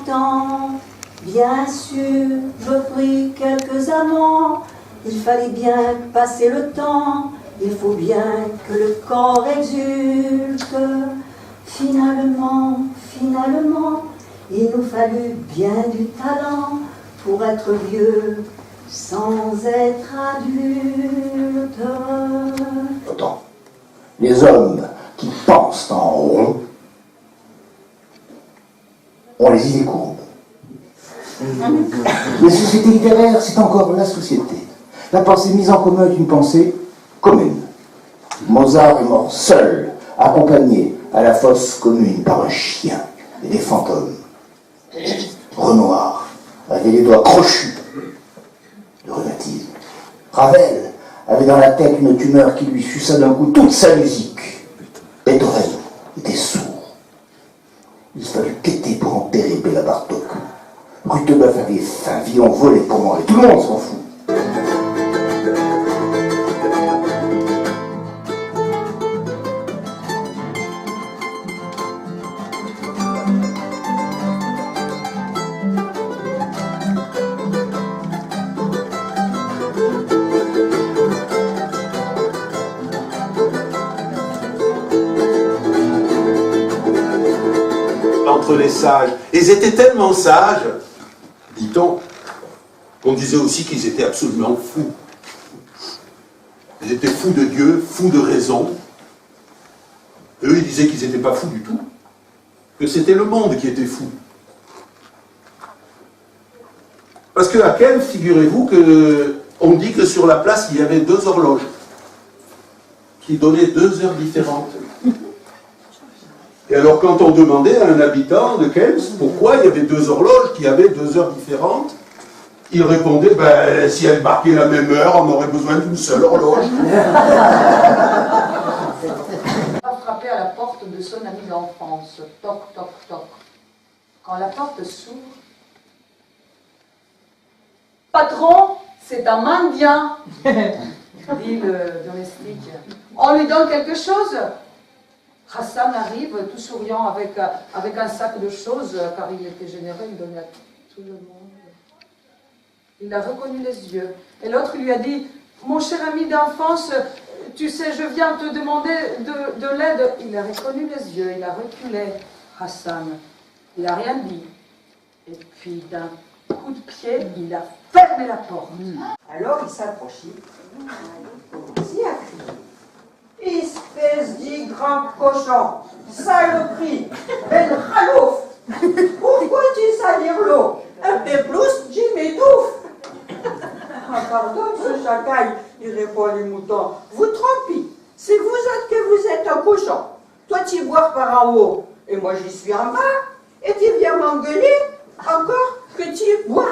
temps. Bien sûr, je pris quelques amants. Il fallait bien passer le temps. Il faut bien que le corps exulte. Finalement, il nous fallut bien du talent pour être vieux sans être adulte. Pourtant, les hommes qui pensent en rond ont les idées courbes. Les sociétés littéraires, c'est encore la société. La pensée mise en commun est une pensée commune. Mozart est mort seul, accompagné à la fosse commune par un chien et des fantômes. Renoir avait les doigts crochus de rhumatisme. Ravel avait dans la tête une tumeur qui lui suça d'un coup toute sa musique. Beethoven était sourd. Il fallut quêter pour enterrer Béla Bartók. Rutebeuf avait faim, Villon volait pour manger. Tout le monde s'en fout. Entre les sages. Et ils étaient tellement sages, dit-on, qu'on disait aussi qu'ils étaient absolument fous. Ils étaient fous de Dieu, fous de raison. Eux, ils disaient qu'ils n'étaient pas fous du tout, que c'était le monde qui était fou. Parce qu'à Kehl, figurez-vous qu'on dit que sur la place, il y avait 2 horloges qui donnaient 2 heures différentes. Et alors, quand on demandait à un habitant de Kehl pourquoi il y avait 2 horloges qui avaient 2 heures différentes, il répondait, ben, si elles marquaient la même heure, on aurait besoin d'une seule horloge. Il a frappé à la porte de son ami d'enfance. Toc, toc, toc. Quand la porte s'ouvre, « Patron, c'est un mendiant !» dit le domestique. « On lui donne quelque chose ?» Hassan arrive tout souriant avec un sac de choses, car il était généreux, il donnait à tout le monde. Il a reconnu les yeux. Et l'autre lui a dit, « Mon cher ami d'enfance, tu sais, je viens te demander de l'aide. » Il a reconnu les yeux, il a reculé, Hassan. Il n'a rien dit. Et puis, d'un coup de pied, il a fermé la porte. Alors il s'approchait, il commençait à crier. Espèce de grand cochon, saloperie, ben ralouf, pourquoi tu salir l'eau? Un peu plus, j'y m'étouffe. Ah, pardon, ce chacal, il répond les moutons, vous trompez, c'est vous autres que vous êtes un cochon. Toi, tu bois par en haut, et moi, j'y suis en bas, et tu viens m'engueuler encore que tu bois.